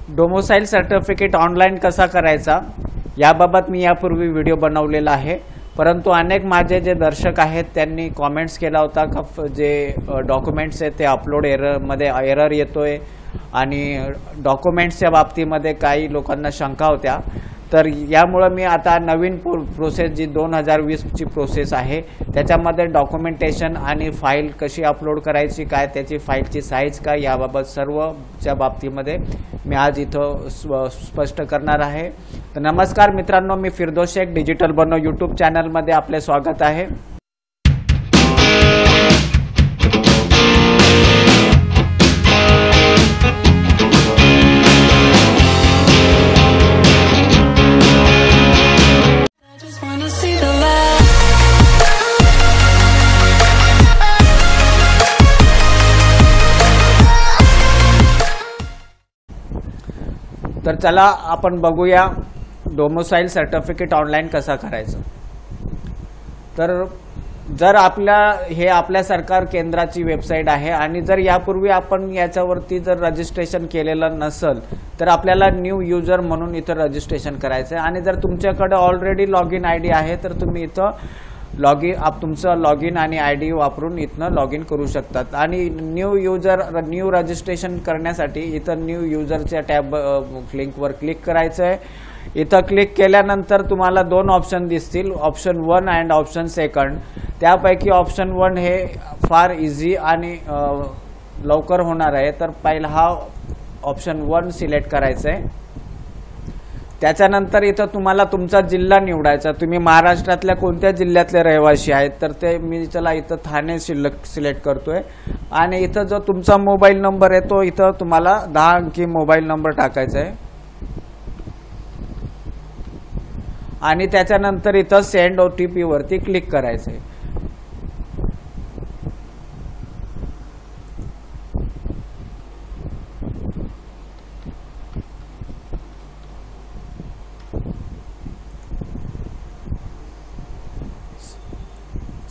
डोमोसाईल certificate online कसा करायचा याबाबत मी यापूर्वी व्हिडिओ बनवलेला आहे, परंतु अनेक माझे जे दर्शक आहेत त्यांनी कॉमेंट्स केला होता का जे डॉक्युमेंट्स आहेत ते अपलोड एररमध्ये एरर येतोय आणि डॉक्युमेंट्सच्या बाबतीमध्ये काही लोकांना शंका होत्या। तर यामुळे मी आता नवीन प्रोसेस जी 2020ची प्रोसेस आहे त्याच्यामध्ये डॉक्युमेंटेशन आणि फाईल कशी अपलोड करायची, काय त्याची फाईलची साईज काय याबाबत सर्वच्या बाबतीमध्ये मी आज इथं स्पष्ट करणार आहे। तर नमस्कार मित्रांनो, मी फिरदौस शेख डिजिटल बनव यूट्यूब चॅनलमध्ये आपले स्वागत आहे। तर चला आपण बघूया डोमोसाईल सर्टिफिकेट ऑनलाईन कसा करायचं। तर जर आपल्या सरकार केंद्राची वेबसाईट आहे आणि जर यापूर्वी आपण याच्यावरती जर रजिस्ट्रेशन केलेलं नसेल तर आपल्याला न्यू युजर म्हणून इथं रजिस्ट्रेशन करायचं आहे। आणि जर तुमच्याकडे already log in I D आहे तर तुम्ही इथं तुमचं लॉग इन आणि आय डी वापरून इथनं लॉग इन करू शकतात। आणि न्यू रजिस्ट्रेशन करण्यासाठी इथं न्यू युजरच्या टॅब लिंकवर क्लिक करायचं आहे। इथं क्लिक केल्यानंतर तुम्हाला दोन ऑप्शन दिसतील, ऑप्शन 1 अँड ऑप्शन 2। त्यापैकी ऑप्शन 1 हे फार इझी आणि लवकर होणार आहे, तर पहिला हा ऑप्शन 1 सिलेक्ट करायचा आहे। त्याच्यानंतर इथं तुम्हाला तुमचा जिल्हा निवडायचा, तुम्ही महाराष्ट्रातल्या कोणत्या जिल्ह्यातले रहिवासी आहेत तर ते मी चला इथं ठाणे सिलेक्ट करतोय। आणि इथं जो तुमचा मोबाईल नंबर आहे तो इथं तुम्हाला 10 अंकी मोबाईल नंबर टाकायचा आहे। आणि त्याच्यानंतर इथं सेंड OTP वरती क्लिक करायचं आहे।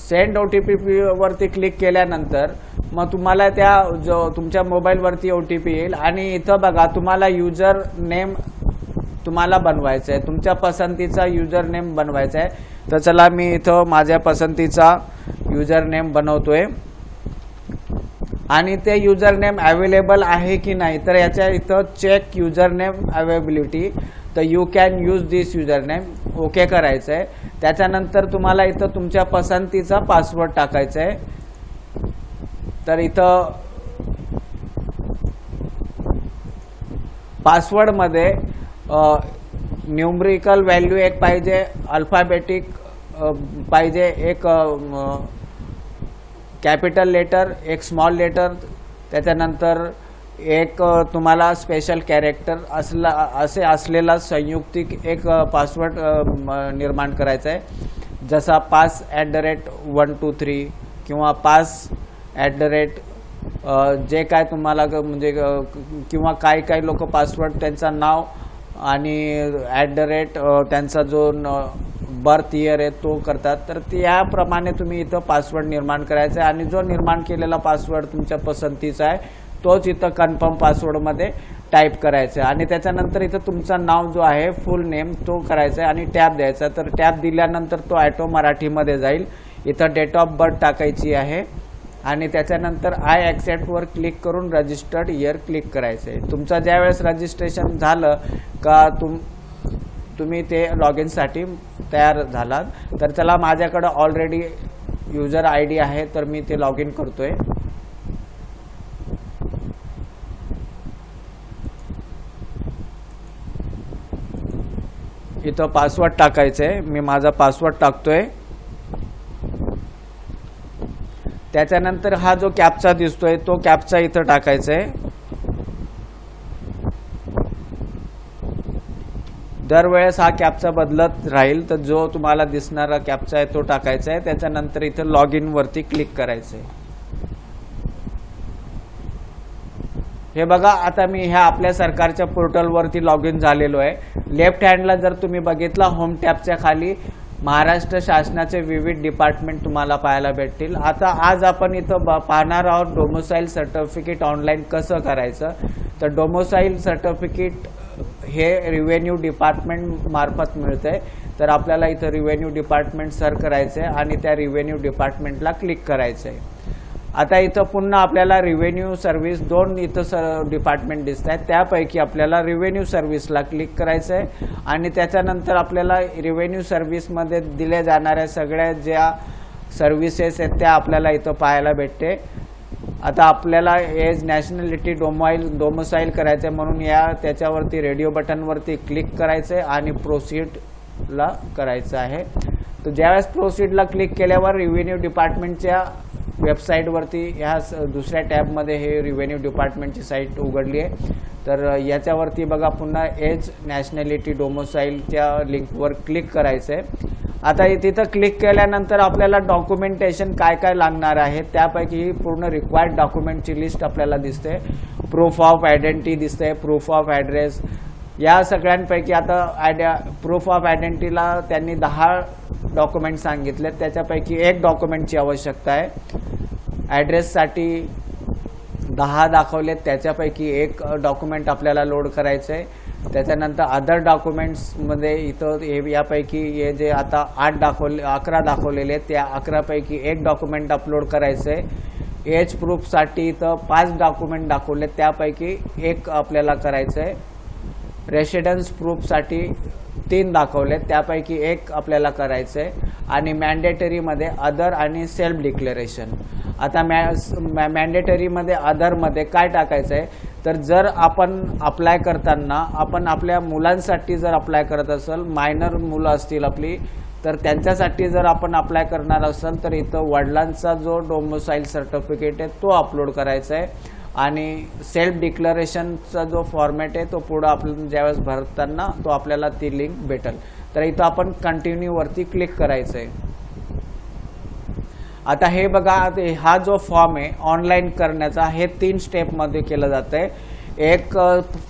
सेंड OTP वरती क्लिक केल्यानंतर मग तुम्हाला जो तुमच्या मोबाईल वरती OTP येईल आणि इथं बघा तुम्हाला युजर नेम तुम्हाला बनवायचा आहे, तुमच्या पसंतीचा युजर नेम बनवायचा आहे। तर चला मी इथं माझ्या पसंतीचा युजर नेम बनवतोय आणि ते युजर नेम अवेलेबल आहे की नाही तर याच्या इथं चेक युजर नेम अवेलेबिलिटी, तर you can use this user name okay करायचं आहे। त्याच्यानंतर तुम्हाला इथं तुमच्या पसंतीचा पासवर्ड टाकायचा आहे। तर इथं पासवर्डमध्ये न्यूमरिकल व्हॅल्यू एक पाहिजे, अल्फाबेटिक पाहिजे, एक कॅपिटल लेटर, एक स्मॉल लेटर, त्याच्यानंतर एक तुम्हाला स्पेशल कॅरेक्टर असे असलेला संयुक्तिक एक पासवर्ड निर्माण करायचा आहे। जसा pass@123 किंवा pass@ जे काय तुम्हाला म्हणजे किंवा काही लोक पासवर्ड त्यांचं नाव आणि @ त्यांचा जो बर्थ इयर आहे तो करतात, तर त्याप्रमाणे तुम्ही इथं पासवर्ड निर्माण करायचा आहे। आणि जो निर्माण केलेला पासवर्ड तुमच्या पसंतीचा आहे तोच इथं कन्फर्म पासवर्डमध्ये टाईप करायचा आहे। आणि त्याच्यानंतर इथं तुमचं नाव जो आहे फुल नेम तो करायचा आहे आणि टॅब द्यायचा। तर टॅब दिल्यानंतर तो ऑटो मराठीमध्ये जाईल। इथं डेट ऑफ बर्थ टाकायची आहे आणि त्याच्यानंतर आय ॲक्सेप्ट वर क्लिक करून रजिस्टर्ड इयर क्लिक करायचं आहे। तुमचं ज्यावेळेस रजिस्ट्रेशन झालं का तुम्ही ते लॉग इनसाठी तयार झालात। तर चला माझ्याकडे ऑलरेडी युजर आय डी आहे तर मी ते लॉग इन करतोय। इथं पासवर्ड टाकायचं आहे, मी माझा पासवर्ड टाकतोय। त्याच्यानंतर हा जो कॅप्चा दिसतोय तो कॅप्चा इथं टाकायचा आहे। दरवेळेस हा कॅप्चा बदलत राहील, तर जो तुम्हाला दिसणारा कॅप्चा आहे तो टाकायचा आहे। त्याच्यानंतर इथं लॉग इन वरती क्लिक करायचं आहे। हे बघा आता मी ह्या आपल्या सरकारच्या पोर्टलवरती लॉग इन झालेलो आहे। लेफ्ट हँडला जर तुम्ही बघितला होम टॅबच्या खाली महाराष्ट्र शासनाचे विविध डिपार्टमेंट तुम्हाला पाहायला भेटतील. आता आज आपण इथं पाहणार आहोत डोमोसाईल सर्टिफिकेट ऑनलाईन कसं करायचं. तर डोमोसाईल सर्टिफिकेट हे रिव्हेन्यू डिपार्टमेंट मार्फत मिळते. तर आपल्याला इथं रिव्हेन्यू डिपार्टमेंट सर्च करायचं आहे आणि त्या रिव्हेन्यू डिपार्टमेंटला क्लिक करायचं आहे. आता इथं पुन्हा आपल्याला रिव्हेन्यू सर्व्हिस दोन इथं डिपार्टमेंट दिसत आहेत. त्यापैकी आपल्याला रिव्हेन्यू सर्व्हिसला क्लिक करायचं आहे आणि त्याच्यानंतर आपल्याला रिव्हेन्यू सर्व्हिसमध्ये दिल्या जाणाऱ्या सगळ्या ज्या सर्व्हिसेस आहेत त्या आपल्याला इथं पाहायला भेटते. आता आपल्याला एज नॅशनॅलिटी डोमोसाईल करायचं आहे म्हणून त्याच्यावरती रेडिओ बटनवरती क्लिक करायचं आहे आणि प्रोसीडला करायचं आहे. तर ज्यावेळेस प्रोसीडला क्लिक केल्यावर रिव्हेन्यू डिपार्टमेंटच्या वेबसाईटवरती ह्या दुसऱ्या टॅबमध्ये हे रिव्हेन्यू डिपार्टमेंटची साईट उघडली आहे. तर याच्यावरती बघा पुन्हा एज नॅशनॅलिटी डोमोसाईलच्या लिंकवर क्लिक करायचं आहे. आता तिथं क्लिक केल्यानंतर आपल्याला डॉक्युमेंटेशन काय काय लागणार आहे त्यापैकी ही पूर्ण रिक्वायर्ड डॉक्युमेंटची लिस्ट आपल्याला दिसते. प्रूफ ऑफ आयडेंटिटी दिसते, प्रूफ ऑफ ॲड्रेस, या सगळ्यांपैकी आता प्रूफ ऑफ आयडेंटिटीला त्यांनी 10 डॉक्युमेंट सांगितले. त्याच्यापैकी एक डॉक्युमेंटची आवश्यकता आहे. ॲड्रेससाठी 10 दाखवलेत, त्याच्यापैकी एक डॉक्युमेंट आपल्याला लोड करायचं आहे. त्याच्यानंतर अदर डॉक्युमेंट्समध्ये इथं यापैकी हे जे आता 11 दाखवलेले आहेत त्या 11पैकी एक डॉक्युमेंट अपलोड करायचं आहे. एज प्रूफसाठी इथं 5 डॉक्युमेंट दाखवले त्यापैकी एक आपल्याला करायचं आहे. रेसिडेन्स प्रूफसाठी 3 दाखवले त्यापैकी एक आपल्याला करायचं आहे. आणि मॅन्डेटरीमध्ये अदर आणि सेल्फ डिक्लेरेशन. आता मॅन्डेटरीमध्ये अदरमध्ये काय टाकायचं आहे तर जर आपण अप्लाय करताना आपण आपल्या मुलांसाठी जर अप्लाय करत असेल, मायनर मुलं असतील आपली, तर त्यांच्यासाठी जर आपण अप्लाय करणार असेल तर इथं वडिलांचा जो डोमोसाईल सर्टिफिकेट आहे तो अपलोड करायचा आहे. आणि सेल्फ डिक्लेरेशनचा जो फॉर्मॅट आहे तो पुढं आपण ज्यावेळेस भरताना तो आपल्याला ती लिंक भेटेल. तर इथं आपण कंटिन्यूवरती क्लिक करायचं आहे. आता हे बघा, हा जो फॉर्म आहे ऑनलाईन करण्याचा हे 3 स्टेपमध्ये केलं जातं आहे. एक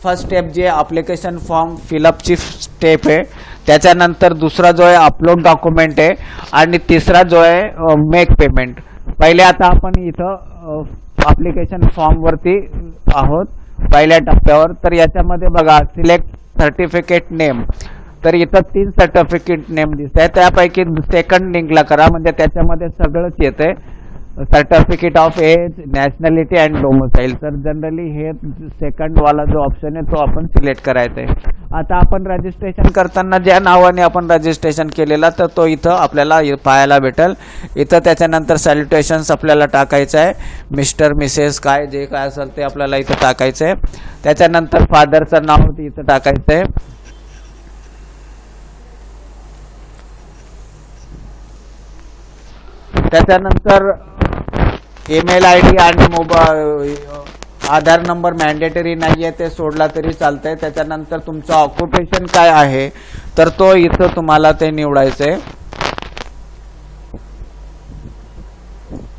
फर्स्ट स्टेप जे ॲप्लिकेशन फॉर्म फिलअपची स्टेप आहे, त्याच्यानंतर दुसरा जो आहे अपलोड डॉक्युमेंट आहे आणि तिसरा जो आहे मेक पेमेंट. पहिले आता आपण इथं ॲप्लिकेशन फॉर्मवरती आहोत पहिल्या टप्प्यावर. तर याच्यामध्ये बघा सिलेक्ट सर्टिफिकेट नेम, तर इथं 3 सर्टिफिकेट नेम दिसत आहे. त्यापैकी सेकंड लिंकला करा म्हणजे त्याच्यामध्ये सगळंच येतंय. Certificate of age, nationality and domicile. तर जनरली हे सेकंड वाला जो ऑप्शन आहे तो आपण सिलेक्ट करायचा आहे. आता आपण रजिस्ट्रेशन करताना ज्या नावाने आपण रजिस्ट्रेशन केलेला तर तो इथं आपल्याला पाहायला भेटेल. इथं त्याच्यानंतर सॅल्युटेशन्स आपल्याला टाकायचं आहे. मिस्टर, मिसेस काय जे काय असेल ते आपल्याला इथं टाकायचं आहे. त्याच्यानंतर फादरचं नाव इथं टाकायचं आहे. त्याच्यानंतर ईमेल आयडी आणि मोबाईल आधार नंबर मॅन्डेटरी नाहीये, ते सोडला तरी चालतंय. त्याच्यानंतर तुमचं ऑक्युपेशन काय आहे तर तो इथं तुम्हाला ते निवडायचंय.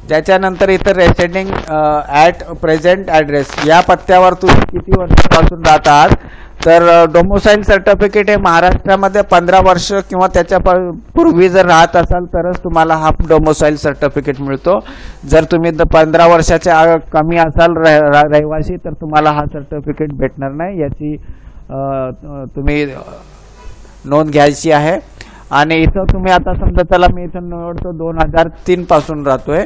त्याच्यानंतर इथं रेसिडिंग ॲट प्रेझेंट ॲड्रेस या पत्त्यावर तुम्ही किती वर्षापासून राहत आहात. तर डोमोसाईल सर्टिफिकेट हे महाराष्ट्रामध्ये 15 वर्ष किंवा त्याच्या पूर्वी जर राहत असाल तरच तुम्हाला हा डोमोसाईल सर्टिफिकेट मिळतो. जर तुम्ही 15 वर्षाच्या कमी असाल रहिवासी तर तुम्हाला हा सर्टिफिकेट भेटणार नाही. याची तुम्ही नोंद घ्यायची आहे. आणि इथं तुम्ही आता समजा चला मी इथं निवडतो 2003 पासून राहतोय.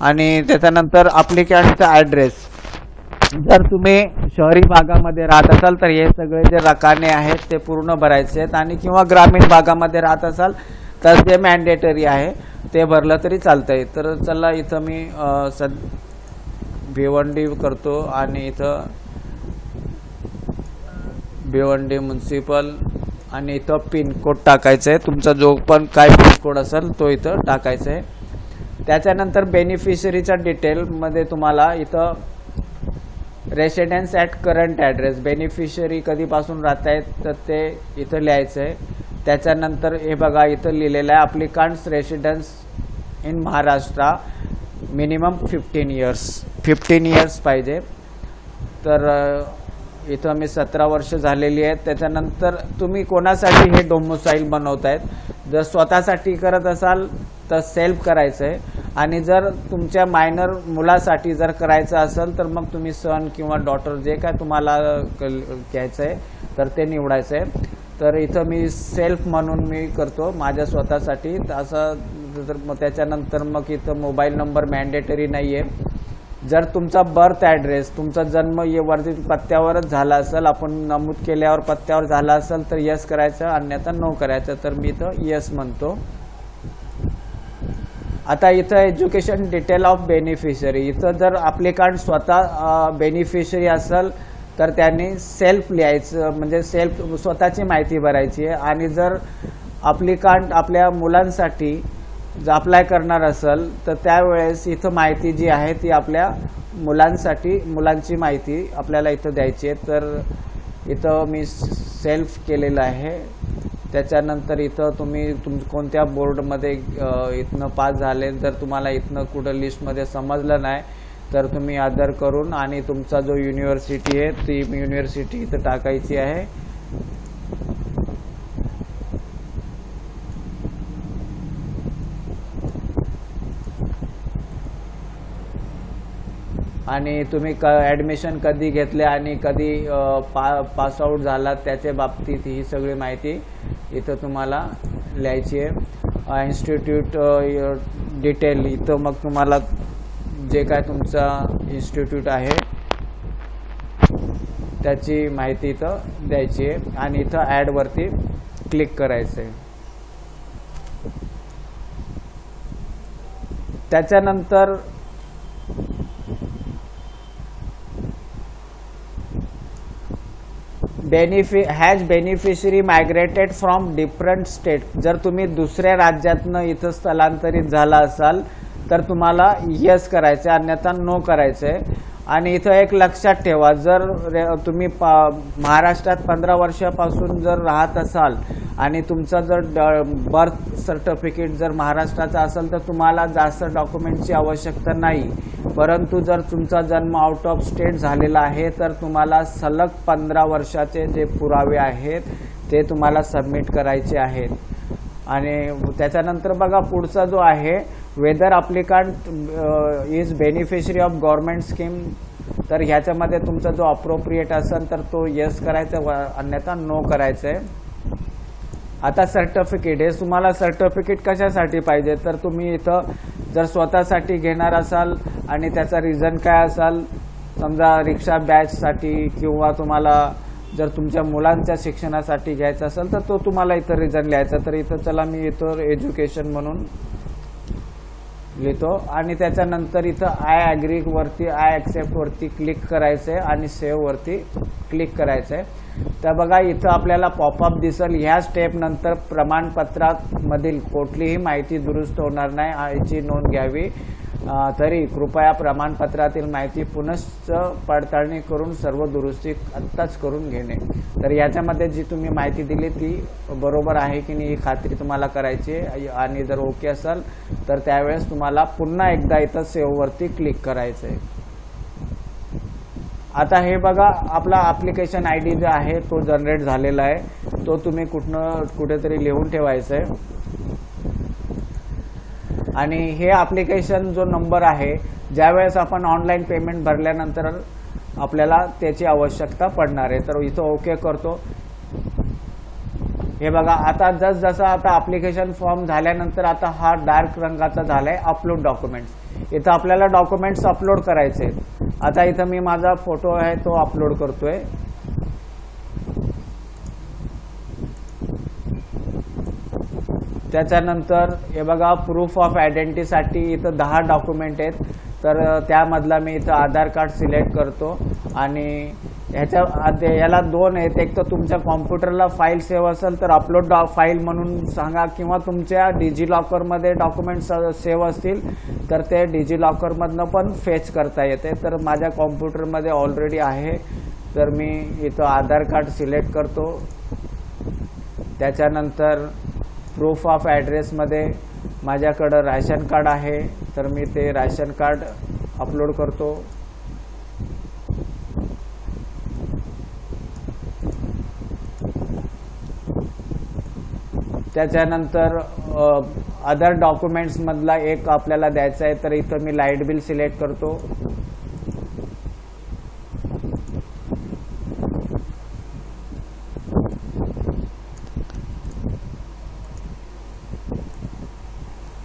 आणि त्याच्यानंतर ॲप्लिकंटचा ॲड्रेस, जर तुम्ही शहरी भागामध्ये राहत असाल तर हे सगळे जे रकाने आहेत ते पूर्ण भरायचे आहेत. आणि किंवा ग्रामीण भागामध्ये राहत असाल तर जे मॅन्डेटरी आहे ते भरलं तरी चालतंय. तर चला इथं मी भिवंडी करतो आणि इथं भिवंडी म्युन्सिपल आणि इथं पिनकोड टाकायचं आहे. तुमचा जो पण काय पिनकोड असेल तो इथं टाकायचा आहे. त्याच्यानंतर बेनिफिशरीच्या डिटेलमध्ये तुम्हाला इथं residence at current address, beneficiary कधीपासून राहत आहेत तर ते इथं लिहायचं आहे. त्याच्यानंतर हे बघा इथं लिहिलेलं आहे applicants residence in Maharashtra minimum 15 years पाहिजे. तर इथं मी 17 वर्ष झालेली आहेत. त्याच्यानंतर तुम्ही कोणासाठी हे डोमोसाईल बनवत आहेत जर स्वतःसाठी करत असाल तर सेल्फ करायचं आहे, आणि जर तुमच्या मायनर मुलासाठी जर करायचं असेल तर मग तुम्ही सन किंवा डॉटर जे काय तुम्हाला घ्यायचं आहे तर ते निवडायचं आहे. तर इथं मी सेल्फ म्हणून मी करतो माझ्या स्वतःसाठी. असं जर मग त्याच्यानंतर मग इथं मोबाईल नंबर मॅन्डेटरी नाही आहे. जर तुमचा बर्थ ॲड्रेस तुमचा जन्म वरती पत्त्यावरच झाला असेल, आपण नमूद केल्यावर पत्त्यावर झाला असेल तर यस करायचं, अन्यथा नो करायचं. तर मी इथं यस म्हणतो. आता इथं एज्युकेशन डिटेल ऑफ बेनिफिशरी, इथं जर ॲप्लिकंट स्वतः बेनिफिशरी असेल तर त्यांनी सेल्फ लिहायचं, म्हणजे सेल्फ स्वतःची माहिती भरायची आहे. आणि जर ॲप्लिकंट आपल्या मुलांसाठी जर अप्लाय करणार असेल तर त्यावेळेस इथं माहिती जी आहे ती आपल्या मुलांची माहिती आपल्याला इथं द्यायची आहे. तर इथं मी सेल्फ केलेलं आहे. त्याच्यानंतर इथं तुम्ही कोणत्या बोर्डमध्ये इथनं पास झाले, जर तुम्हाला इथनं कुठं लिस्टमध्ये समजलं नाही तर तुम्ही अदर करून आणि तुमचा जो युनिव्हर्सिटी आहे ती युनिव्हर्सिटी इथं टाकायची आहे. आणि तुम्ही ॲडमिशन कधी घेतले आणि कधी पासआउट झाला त्याच्या बाबतीत ही सगळी माहिती इथं तुम्हाला लिहायची आहे. इन्स्टिट्यूट डिटेल, इथं मग तुम्हाला जे काय तुमचा इन्स्टिट्यूट आहे त्याची माहिती इथं द्यायची आहे आणि इथं ॲडवरती क्लिक करायचं आहे. त्याच्यानंतर has beneficiary migrated from different state, जर तुम्ही दुसऱ्या राज्यातनं इथं स्थलांतरित झाला असाल तर तुम्हाला यस करायचं, अन्यथा नो करायचं. आणि इथं एक लक्षात ठेवा, जर तुम्ही महाराष्ट्रात 15 वर्षापासून जर राहत असाल आणि तुमचा जर बर्थ सर्टिफिकेट जर महाराष्ट्राचा असेल तर तुम्हाला जास्त डॉक्युमेंटची आवश्यकता नाही. परंतु जर तुमचा जन्म आउट ऑफ स्टेट झालेला आहे तर तुम्हाला सलग 15 वर्षाचे जे पुरावे आहेत ते तुम्हाला सबमिट करायचे आहेत. आणि त्याच्यानंतर बघा पुढचा जो आहे, whether applicant is beneficiary of government scheme, तर ह्याच्यामध्ये तुमचा जो अप्रोप्रिएट असेल तर तो येस करायचा, अन्यथा नो करायचं आहे. आता सर्टिफिकेट, हे तुम्हाला सर्टिफिकेट कशासाठी पाहिजे, तर तुम्ही इथं जर स्वतःसाठी घेणार असाल आणि त्याचा रिझन काय असाल, समजा रिक्षा बॅचसाठी किंवा तुम्हाला जर तुमच्या मुलांच्या शिक्षणासाठी घ्यायचं असेल तर तो तुम्हाला इथं रिझन लिहायचा. तर इथं चला मी इथं एज्युकेशन म्हणून लिहितो आणि त्याच्यानंतर इथं आय ॲग्री वरती, आय ॲक्सेप्ट वरती क्लिक करायचं आहे आणि सेव्ह वरती क्लिक करायचं आहे. तर बघा इथं आपल्याला पॉपअप दिसेल, ह्या स्टेप नंतर प्रमाणपत्रामधील कुठलीही माहिती दुरुस्त होणार नाही याची नोंद घ्यावी. तरी कृपया प्रमाणपत्रातील माहिती पुनश्च पडताळणी करून सर्व दुरुस्ती आत्ताच करून घेणे. तर याच्यामध्ये जी तुम्ही माहिती दिली ती बरोबर आहे की नाही ही खात्री तुम्हाला करायची आहे. आणि जर ओके असेल तर त्यावेळेस तुम्हाला पुन्हा एकदा इथं सेव्ह वरती क्लिक करायचं आहे. आता हे बघा आपला ॲप्लिकेशन ID जो आहे तो जनरेट झालेला आहे, तो तुम्ही कुठेतरी लिहून ठेवायचं आहे. आणि हे ॲप्लिकेशन जो नंबर आहे, ज्यावेळेस आपण ऑनलाईन पेमेंट भरल्यानंतर आपल्याला त्याची आवश्यकता पडणार आहे. तर इथं ओके करतो. हे बघा आता जसं आता ॲप्लिकेशन फॉर्म झाल्यानंतर आता हा डार्क रंगाचा झालाय अपलोड डॉक्युमेंट्स. इथं आपल्याला डॉक्युमेंट्स अपलोड करायचे आहेत. आता इथं मी माझा फोटो आहे तो अपलोड करतोय. त्याच्यानंतर हे बघा प्रूफ ऑफ आयडेंटिटीसाठी इथं 10 डॉक्युमेंट आहेत. तर त्यामधला मी इथं आधार कार्ड सिलेक्ट करतो आणि याला 2 आहेत. एक तर तुमच्या कॉम्प्युटरला फाईल सेव्ह असेल तर अपलोड फाईल म्हणून सांगा, किंवा तुमच्या डिजिलॉकरमध्ये डॉक्युमेंट सेव्ह असतील तर ते डिजिलॉकरमधनं पण फेच करता येते. तर माझ्या कॉम्प्युटरमध्ये ऑलरेडी आहे तर मी इथं आधार कार्ड सिलेक्ट करतो. त्याच्यानंतर प्रूफ ऑफ ॲड्रेसमध्ये माझ्याकडं रॅशन कार्ड आहे तर मी ते रॅशन कार्ड अपलोड करतो. त्याच्यानंतर अदर डॉक्युमेंट्स मधला एक आपल्याला द्यायचा आहे, तर इथं मी लाईट बिल सिलेक्ट करतो.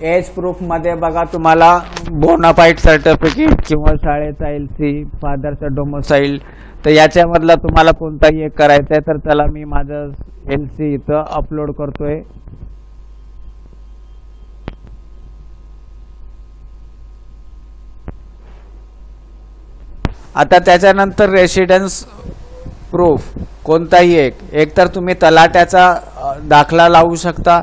एज प्रूफ मध्ये बघा तुम्हाला बोनाफाईड सर्टिफिकेट किंवा शाळेचा LC, फादरचा डोमोसाईल, तर याच्यामधला तुम्हाला कोणताही एक करायचा आहे. तर चला मी माझं LC इथं अपलोड करतोय. आता त्याच्यानंतर रेसिडेन्स प्रूफ कोणताही एक तर तुम्ही तलाट्याचा दाखला लावू शकता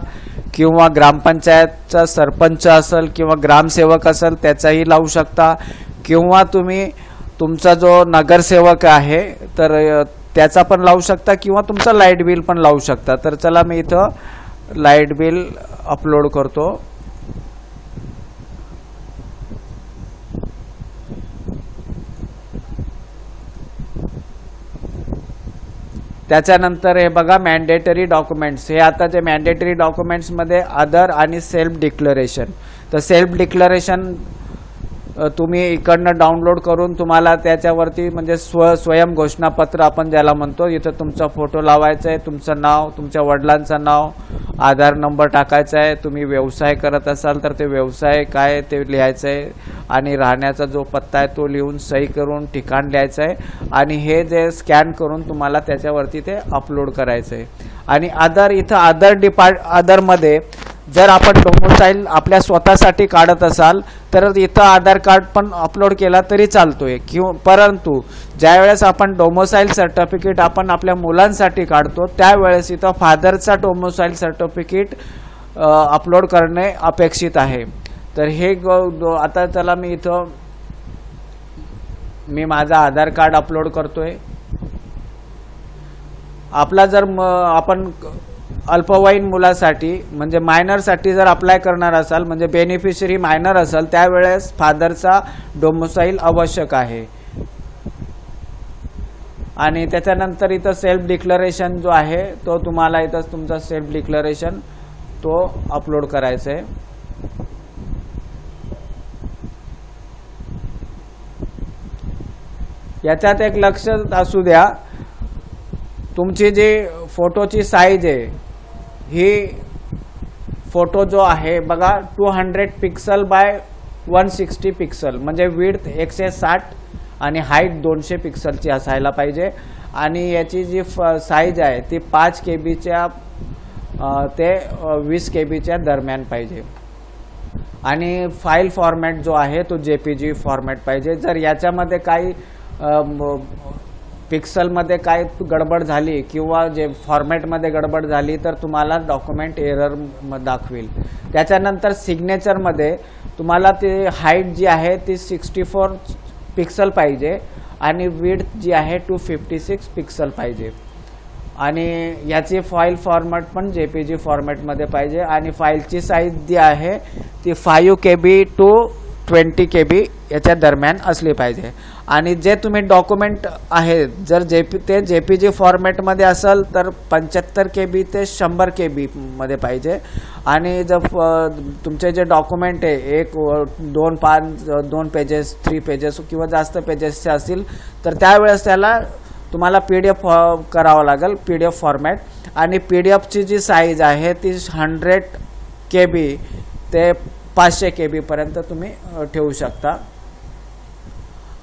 किंवा ग्रामपंचायतचा सरपंच असेल किंवा ग्रामसेवक असेल त्याचाही लावू शकता, किंवा तुम्ही तुमचा जो नगरसेवक आहे तर त्याचा पण लावू शकता, किंवा तुमचं लाईट बिल पण लावू शकता. तर चला मी इथं लाईट बिल अपलोड करतो. त्याच्यानंतर हे बघा मॅन्डेटरी डॉक्युमेंट्स. हे आता जे मॅन्डेटरी डॉक्युमेंट्समध्ये आधार आणि सेल्फ डिक्लरेशन. तर सेल्फ डिक्लरेशन तुम्ही इकडनं डाउनलोड करून तुम्हाला त्याच्यावरती म्हणजे स्वयं घोषणापत्र आपण ज्याला म्हणतो, इथं तुमचा फोटो लावायचा आहे, तुमचं नाव, तुमच्या वडिलांचं नाव, आधार नंबर टाकायचा आहे, तुम्ही व्यवसाय करत असाल तर ते व्यवसाय काय ते लिहायचं आहे, आणि राहण्याचा जो पत्ता आहे तो लिहून सही करून ठिकाण लिहायचं आहे, आणि हे जे स्कॅन करून तुम्हाला त्याच्यावरती ते अपलोड करायचं आहे. आणि आधार इथं आधारमध्ये जर आपण डोमोसाईल आपल्या स्वतःसाठी काढत असाल तर इथं आधार कार्ड पण अपलोड केला तरी चालतोय, किंवा परंतु ज्यावेळेस आपण डोमोसाईल सर्टिफिकेट आपण आपल्या मुलांसाठी काढतो त्यावेळेस इथं फादरचा डोमोसाईल सर्टिफिकेट अपलोड करणे अपेक्षित आहे. तर हे आता चला मी माझा आधार कार्ड अपलोड करतोय. आपला जर आपण अल्पवयीन मुलासाठी म्हणजे मायनरसाठी जर अप्लाय करणार असाल, म्हणजे बेनिफिशरी मायनर असेल, त्यावेळेस फादरचा डोमोसाईल आवश्यक आहे. आणि त्याच्यानंतर इथं सेल्फ डिक्लरेशन जो आहे तो तुम्हाला इथं तुमचा सेल्फ डिक्लरेशन तो अपलोड करायचा आहे. याच्यात एक लक्ष असू द्या, तुमची जी फोटोची साईज आहे ही फोटो जो आहे बघा 200 पिक्सल बाय 160 पिक्सल, म्हणजे विड्थ 160 आणि हाईट 200 पिक्सलची असायला पाहिजे. आणि याची जी साईज आहे ती 5 KBच्या ते 20 KBच्या दरम्यान पाहिजे. आणि फाईल फॉर्मॅट जो आहे तो JPG फॉर्मॅट पाहिजे. जर याच्यामध्ये काही पिक्सलमध्ये काय गडबड झाली किंवा जे फॉर्मॅटमध्ये गडबड झाली तर तुम्हाला डॉक्युमेंट एरर दाखवेल. त्याच्यानंतर सिग्नेचरमध्ये तुम्हाला ती हाईट जी आहे ती 64 पिक्सल पाहिजे आणि विड्थ जी आहे 256 पिक्सल पाहिजे. आणि याची फाईल फॉर्मॅट पण JPG फॉर्मॅटमध्ये पाहिजे. आणि फाईलची साईज जी आहे ती 5 KB to 20 KB याच्या दरम्यान असली पाहिजे. आणि जे तुम्ही डॉक्युमेंट आहे जर ते JPG फॉर्मॅटमध्ये असेल तर 75 KB ते 100 KB मध्ये पाहिजे. आणि जर तुमचे जे डॉक्युमेंट आहे 2 पेजेस 3 पेजेस किंवा जास्त पेजेसचे असतील तर त्यावेळेस त्याला तुम्हाला PDF करावं लागेल, PDF फॉर्मॅट. आणि PDFची जी साईज आहे ती 100 KB ते 500 KB पर्यंत तुम्ही ठेवू शकता.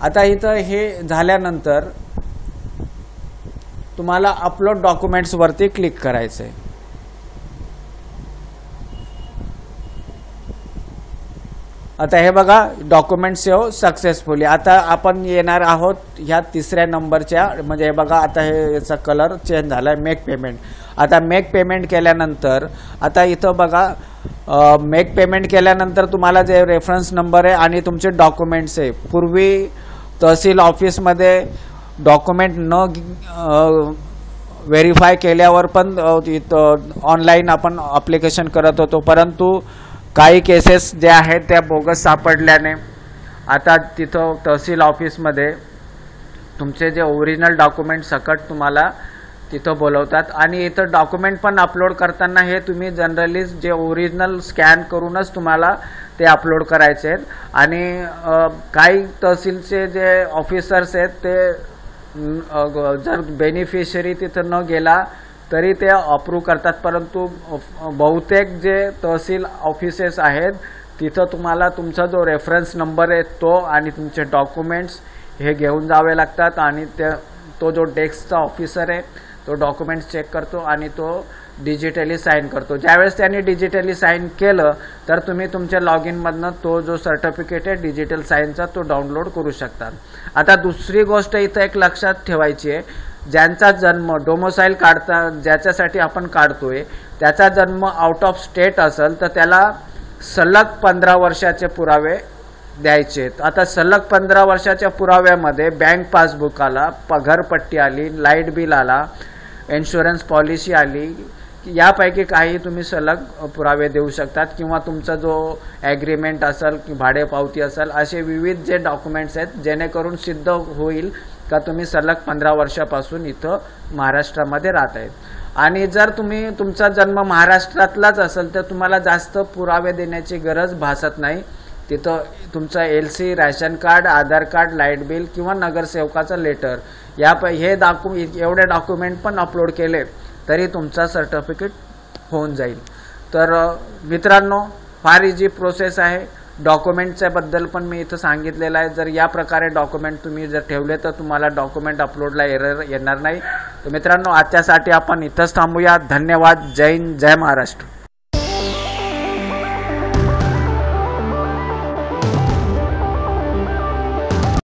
आता इथं हे झाल्यानंतर तुम्हाला अपलोड डॉक्युमेंट्स वरती क्लिक करायचं आहे. आता हे बघा डॉक्युमेंट सेव्ह सक्सेसफुली. आता आपण येणार आहोत ह्या 3ऱ्या नंबरच्या, म्हणजे हे बघा आता हे याचा कलर चेंज झालाय, मेक पेमेंट. आता मेक पेमेंट केल्यानंतर आता इथं बघा मेक पेमेंट केल्यानंतर तुम्हाला जे रेफरन्स नंबर आहे आणि तुमचे डॉक्युमेंट्स आहे. पूर्वी तहसील ऑफिसमध्ये डॉक्युमेंट न व्हेरीफाय केल्यावर पण ऑनलाईन आपण ॲप्लिकेशन करत होतो, परंतु काही केसेस जे आहेत त्या बोगस सापडल्याने आता तिथं तहसील ऑफिसमध्ये तुमचे जे ओरिजिनल डॉक्युमेंट सकट तुम्हाला तिथं बोलवतात आणि इथं डॉक्युमेंट पण अपलोड करताना हे तुम्ही जनरली जे ओरिजिनल स्कॅन करूनच तुम्हाला ते अपलोड करायचे आहेत. आणि काही तहसीलचे जे ऑफिसर्स आहेत ते जर बेनिफिशरी तिथं न गेला तरी ते अप्रूव्ह करतात, परंतु बहुतेक जे तहसील ऑफिसेस आहेत तिथं तुम्हाला तुमचा जो रेफरन्स नंबर आहे तो आणि तुमचे डॉक्युमेंट्स हे घेऊन जावे लागतात. आणि तो जो डेस्कचा ऑफिसर आहे तो डॉक्युमेंट्स चेक करतो आणि तो डिजिटली साईन करतो. ज्यावेळेस त्यांनी डिजिटली साईन केलं तर तुम्ही तुमच्या लॉग इनमधनं तो जो सर्टिफिकेट आहे डिजिटल साईनचा तो डाउनलोड करू शकता. आता दुसरी गोष्ट इथं एक लक्षात ठेवायची आहे, ज्यांचा जन्म डोमोसाईल ज्याच्यासाठी आपण काढतोय त्याचा जन्म आउट ऑफ स्टेट असेल तर त्याला सलग 15 वर्षाचे पुरावे द्यायचे आहेत. आता सलग 15 वर्षाच्या पुराव्यामध्ये बँक पासबुक आला, पगारपट्टी आली, लाईट बिल आला, इन्शुरन्स पॉलिसी आली, यापैकी काही तुम्ही सलग पुरावे देऊ शकतात. किंवा तुमचा जो ॲग्रीमेंट असेल की भाडे पावती असेल, असे विविध जे डॉक्युमेंट्स आहेत जेणेकरून सिद्ध होईल का तुम्ही सलग 15 वर्षापासून इथं महाराष्ट्रामध्ये राहत आहेत. आणि जर तुमचा जन्म महाराष्ट्रातलाच असेल तर तुम्हाला जास्त पुरावे देण्याची गरज भासत नाही. तिथं तुमचं LC, रॅशन कार्ड, आधार कार्ड, लाईट बिल किंवा नगरसेवकाचं लेटर हे एवढे डॉक्युमेंट पण अपलोड केले तरी तुमचा सर्टिफिकेट होऊन जाईल. तर मित्रांनो, फार इझी प्रोसेस आहे. डॉक्युमेंटच्या बद्दल पण मी इथं सांगितलेलं आहे. जर या प्रकारे डॉक्युमेंट तुम्ही जर ठेवले तर तुम्हाला डॉक्युमेंट अपलोडला एरर येणार नाही. तर मित्रांनो, आजच्यासाठी आपण इथंच थांबूया. धन्यवाद. जय हिंद, जय महाराष्ट्र.